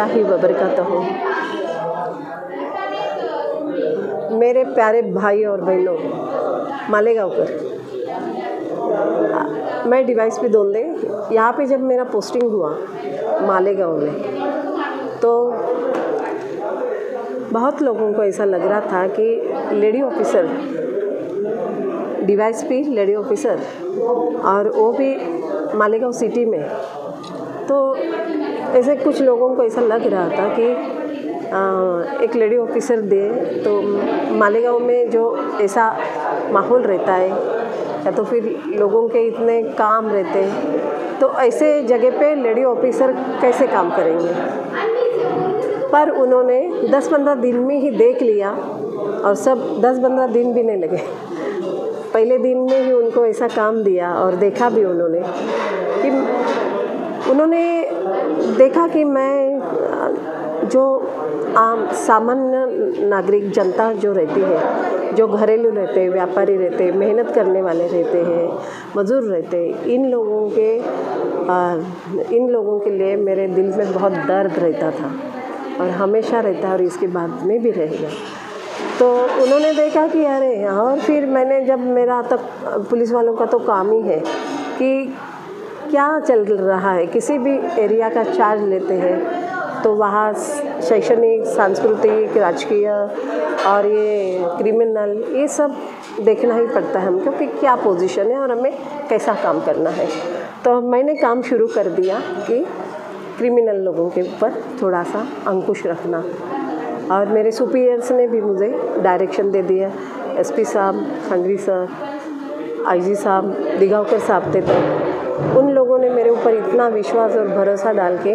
वरहमतुल्लाहि वबरकातुहू। मेरे प्यारे भाई और बहनों, मालेगांव पर मैं डीवाईएसपी दोंदे। यहाँ पे जब मेरा पोस्टिंग हुआ मालेगांव में, तो बहुत लोगों को ऐसा लग रहा था कि lady officer, DYSP lady officer, और वो भी मालेगांव सिटी में। तो ऐसे कुछ लोगों को ऐसा लग रहा था कि एक लेडी ऑफिसर दे तो मालेगांव में जो ऐसा माहौल रहता है, या तो फिर लोगों के इतने काम रहते हैं, तो ऐसे जगह पे लेडी ऑफिसर कैसे काम करेंगे। पर उन्होंने 10-15 दिन में ही देख लिया, और सब 10-15 दिन भी नहीं लगे, पहले दिन में ही उनको ऐसा काम दिया। और देखा भी उन्होंने देखा कि मैं जो आम सामान्य नागरिक जनता जो रहती है, जो घरेलू रहते हैं, व्यापारी रहते हैं, मेहनत करने वाले रहते हैं, मज़दूर रहते हैं, इन लोगों के लिए मेरे दिल में बहुत दर्द रहता था, और हमेशा रहता है, और इसके बाद में भी रहेगा। तो उन्होंने देखा कि अरे, और फिर मैंने जब मेरा तक पुलिस वालों का तो काम ही है कि क्या चल रहा है, किसी भी एरिया का चार्ज लेते हैं तो वहाँ शैक्षणिक, सांस्कृतिक, राजकीय और ये क्रिमिनल, ये सब देखना ही पड़ता है हम, क्योंकि क्या पोजीशन है और हमें कैसा काम करना है। तो मैंने काम शुरू कर दिया कि क्रिमिनल लोगों के ऊपर थोड़ा सा अंकुश रखना, और मेरे सुपीरियर्स ने भी मुझे डायरेक्शन दे दिया। एसपी साहब, खंडवी सर, आईजी साहब, दिगावकर साहब थे, तो उन लोगों ने मेरे ऊपर इतना विश्वास और भरोसा डाल के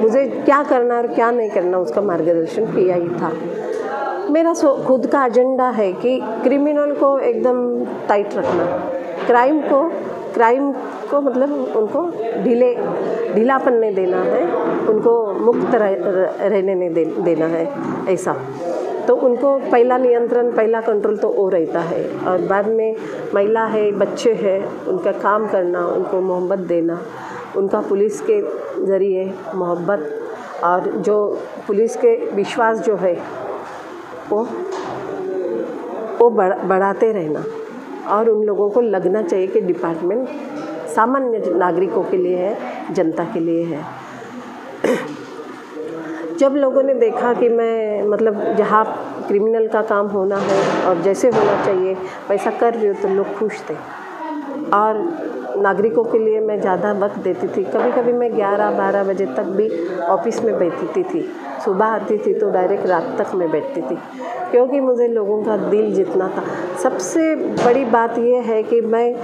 मुझे क्या करना और क्या नहीं करना उसका मार्गदर्शन किया ही था। मेरा खुद का एजेंडा है कि क्रिमिनल को एकदम टाइट रखना, क्राइम को मतलब उनको ढीलापन नहीं देना है, उनको मुक्त रहने नहीं देना है ऐसा। तो उनको पहला नियंत्रण, पहला कंट्रोल तो वो रहता है, और बाद में महिला है, बच्चे हैं, उनका काम करना, उनको मोहब्बत देना, उनका पुलिस के ज़रिए मोहब्बत और जो पुलिस के विश्वास जो है वो बढ़ाते रहना। और उन लोगों को लगना चाहिए कि डिपार्टमेंट सामान्य नागरिकों के लिए है, जनता के लिए है। जब लोगों ने देखा कि मैं मतलब जहाँ क्रिमिनल का काम होना है और जैसे होना चाहिए वैसा कर रही हूँ, तो लोग खुश थे, और नागरिकों के लिए मैं ज़्यादा वक्त देती थी। कभी कभी मैं 11-12 बजे तक भी ऑफिस में बैठती थी, सुबह आती थी तो डायरेक्ट रात तक मैं बैठती थी, क्योंकि मुझे लोगों का दिल जीतना था। सबसे बड़ी बात यह है कि मैं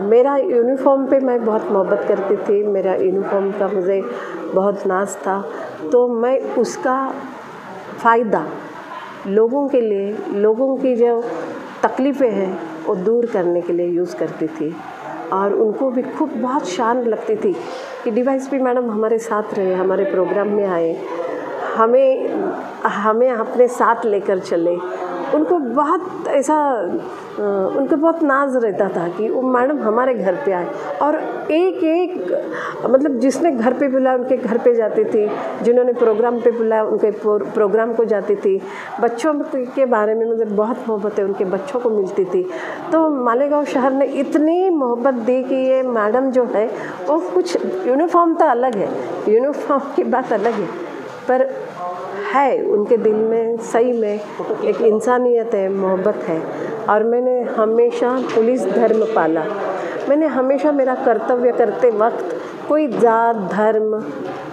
मेरा यूनिफॉर्म पे मैं बहुत मोहब्बत करती थी, मेरा यूनिफॉर्म का मुझे बहुत नाज था, तो मैं उसका फ़ायदा लोगों के लिए, लोगों की जो तकलीफ़ें हैं वो दूर करने के लिए यूज़ करती थी। और उनको भी खूब बहुत शान लगती थी कि डीवाईएसपी मैडम हमारे साथ रहे, हमारे प्रोग्राम में आए, हमें अपने साथ लेकर चले। उनको बहुत ऐसा उनको बहुत नाज रहता था कि वो मैडम हमारे घर पे आए, और एक मतलब जिसने घर पे बुलाया उनके घर पे जाती थी, जिन्होंने प्रोग्राम पे बुलाया उनके प्रोग्राम को जाती थी। बच्चों के बारे में मुझे बहुत मोहब्बत है, उनके बच्चों को मिलती थी। तो मालेगांव शहर ने इतनी मोहब्बत दी कि ये मैडम जो है वो कुछ, यूनिफॉर्म तो अलग है, यूनिफॉर्म की बात अलग है, पर है उनके दिल में सही में एक इंसानियत है, मोहब्बत है। और मैंने हमेशा पुलिस धर्म पाला। मैंने हमेशा मेरा कर्तव्य करते वक्त कोई जात, धर्म,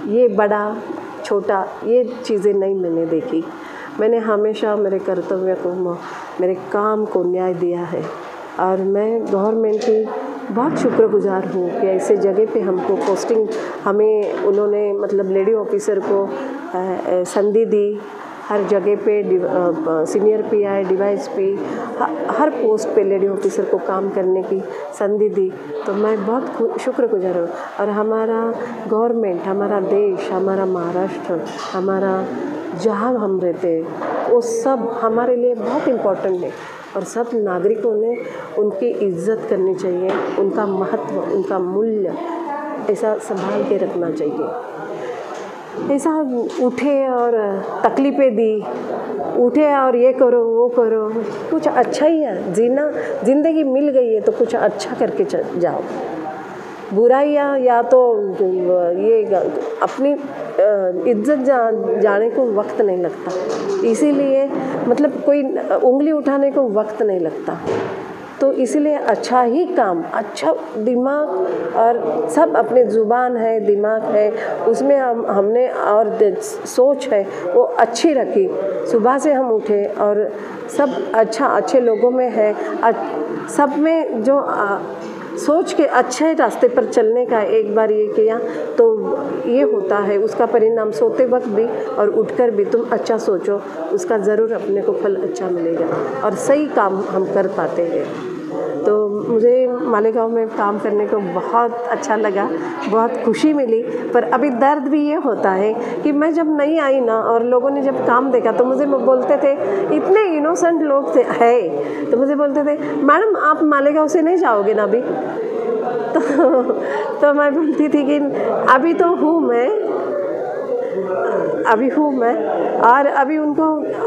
ये बड़ा छोटा, ये चीज़ें नहीं मैंने देखी। मैंने हमेशा मेरे कर्तव्य को, मेरे काम को न्याय दिया है, और मैं गवर्नमेंट की बहुत शुक्रगुजार हूँ कि ऐसे जगह पे हमको पोस्टिंग, हमें उन्होंने मतलब लेडी ऑफिसर को संधि दी। हर जगह पे सीनियर पीआई, डीवाईएसपी, हर पोस्ट पे लेडी ऑफिसर को काम करने की संधि दी, तो मैं बहुत शुक्रगुजार हूँ। और हमारा गवर्नमेंट, हमारा देश, हमारा महाराष्ट्र, हमारा जहाँ हम रहते हैं वो सब हमारे लिए बहुत इम्पोर्टेंट है, और सब नागरिकों ने उनकी इज्जत करनी चाहिए, उनका महत्व, उनका मूल्य ऐसा संभाल के रखना चाहिए। ऐसा उठे और तकलीफ़ें दी, उठे और ये करो वो करो, कुछ अच्छा ही है जीना, ज़िंदगी मिल गई है तो कुछ अच्छा करके जाओ। बुराइयाँ या तो ये अपनी इज्जत जाने को वक्त नहीं लगता, इसीलिए मतलब कोई उंगली उठाने को वक्त नहीं लगता। तो इसीलिए अच्छा ही काम, अच्छा दिमाग और सब अपने ज़ुबान है, दिमाग है, उसमें हमने और सोच है वो अच्छी रखी। सुबह से हम उठे और सब अच्छा अच्छे लोगों में है, सब में जो सोच के अच्छे रास्ते पर चलने का एक बार ये किया तो ये होता है, उसका परिणाम सोते वक्त भी और उठकर भी तुम अच्छा सोचो, उसका ज़रूर अपने को फल अच्छा मिलेगा और सही काम हम कर पाते हैं। तो मुझे मालेगांव में काम करने को बहुत अच्छा लगा, बहुत खुशी मिली, पर अभी दर्द भी ये होता है कि मैं जब नहीं आई ना और लोगों ने जब काम देखा तो मुझे बोलते थे, इतने इनोसेंट लोग थे है, तो मुझे बोलते थे मैडम आप मालेगांव से नहीं जाओगे ना अभी। तो मैं बोलती थी कि अभी तो हूँ मैं, अभी हूँ मैं, और अभी उनको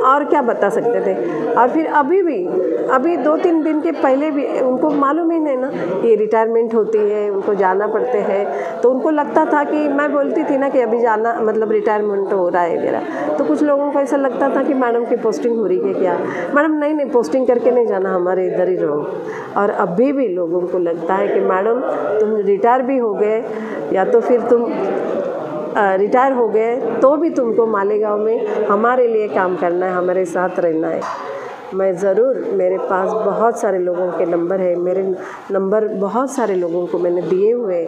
और क्या बता सकते थे। और फिर अभी 2-3 दिन के पहले भी उनको मालूम ही नहीं ना ये रिटायरमेंट होती है, उनको जाना पड़ते हैं, तो उनको लगता था कि मैं बोलती थी ना कि अभी जाना मतलब रिटायरमेंट हो रहा है मेरा, तो कुछ लोगों को ऐसा लगता था कि मैडम की पोस्टिंग हो रही है क्या। मैडम नहीं पोस्टिंग करके नहीं जाना, हमारे इधर ही रहो। और अभी भी लोगों को लगता है कि मैडम तुम रिटायर भी हो गए या तो फिर तुम रिटायर हो गए तो भी तुमको मालेगांव में हमारे लिए काम करना है, हमारे साथ रहना है। मैं ज़रूर, मेरे पास बहुत सारे लोगों के नंबर है, मेरे नंबर बहुत सारे लोगों को मैंने दिए हुए,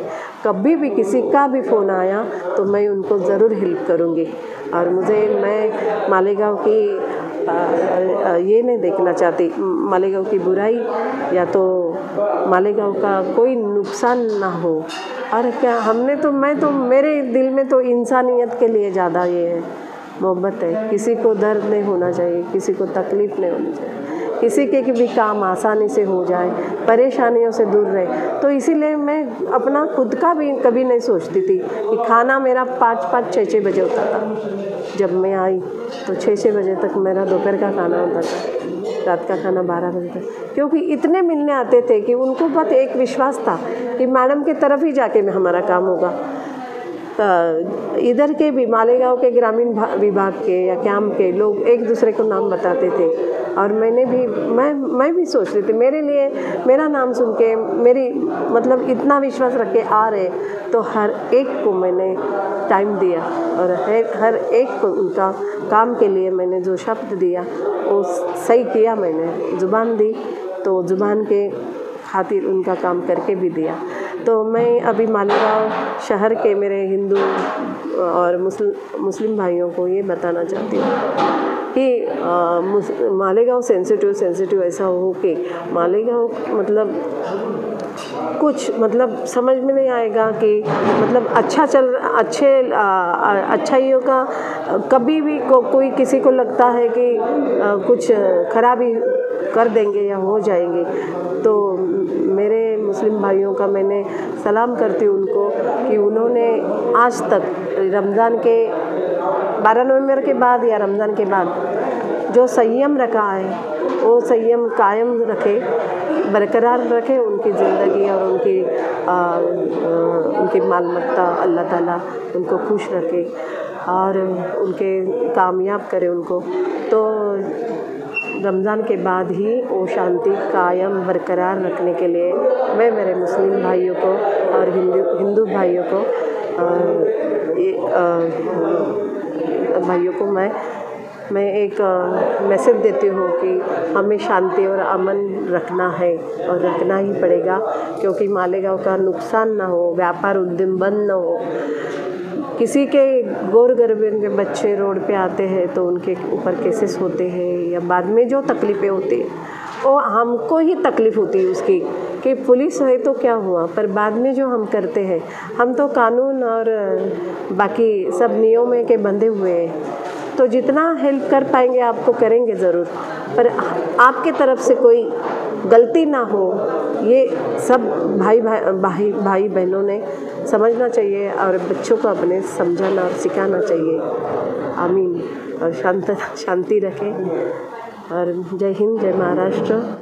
कभी भी किसी का भी फ़ोन आया तो मैं उनको ज़रूर हेल्प करूँगी। और मैं मालेगांव की ये नहीं देखना चाहती, मालेगांव की बुराई या तो मालेगांव का कोई नुकसान ना हो। और क्या मैं तो मेरे दिल में तो इंसानियत के लिए ज़्यादा ये है, मोहब्बत है। किसी को दर्द नहीं होना चाहिए, किसी को तकलीफ़ नहीं होनी चाहिए, किसी के भी काम आसानी से हो जाए, परेशानियों से दूर रहे। तो इसीलिए मैं अपना खुद का भी कभी नहीं सोचती थी कि खाना मेरा 5-5, 6-6 बजे होता था। जब मैं आई तो 6-6 बजे तक मेरा दोपहर का खाना होता था, रात का खाना 12 बजे तक, क्योंकि इतने मिलने आते थे कि उनको बस एक विश्वास था कि मैडम की तरफ ही जाके हमारा काम होगा। इधर के भी मालेगांव के ग्रामीण विभाग के या कैंप के लोग एक दूसरे को नाम बताते थे, और मैं भी सोच रही थी मेरे लिए मेरा नाम सुन के मेरी मतलब इतना विश्वास रख के आ रहे, तो हर एक को मैंने टाइम दिया और हर एक को उनका काम के लिए मैंने जो शब्द दिया वो सही किया। मैंने ज़ुबान दी तो ज़ुबान के खातिर उनका काम करके भी दिया। तो मैं अभी मालेगांव शहर के मेरे हिंदू और मुस्लिम भाइयों को ये बताना चाहती हूँ कि मालेगांव सेंसिटिव ऐसा हो कि मालेगांव मतलब कुछ मतलब समझ में नहीं आएगा कि मतलब अच्छाइयों का कभी भी कोई किसी को लगता है कि कुछ खराबी कर देंगे या हो जाएंगे। तो मेरे मुस्लिम भाइयों का मैंने सलाम करती हूँ उनको कि उन्होंने आज तक रमज़ान के 12 नवंबर के बाद या रमज़ान के बाद जो संयम रखा है वो संयम कायम रखे, बरकरार रखे, उनकी ज़िंदगी और उनकी मालमत्ता अल्लाह ताला उनको खुश रखे और उनके कामयाब करे उनको। तो रमज़ान के बाद ही वो शांति कायम बरकरार रखने के लिए मैं मेरे मुस्लिम भाइयों को और हिंदू भाइयों को मैं एक मैसेज देती हूँ कि हमें शांति और अमन रखना है और रखना ही पड़ेगा, क्योंकि मालेगांव का नुकसान ना हो, व्यापार उद्यम बंद ना हो। किसी के गौर गर्भिण के बच्चे रोड पे आते हैं तो उनके ऊपर केसेस होते हैं या बाद में जो तकलीफ़ें होती हैं वो हमको ही तकलीफ़ होती है उसकी कि पुलिस है तो क्या हुआ, पर बाद में जो हम करते हैं हम तो कानून और बाकी सब नियमों के बंधे हुए हैं। तो जितना हेल्प कर पाएंगे आपको करेंगे ज़रूर। पर आपके तरफ से कोई गलती ना हो, ये सब भाई बहनों ने समझना चाहिए और बच्चों को अपने समझाना और सिखाना चाहिए। आमीन। और शांति रखें। और जय हिंद, जय महाराष्ट्र।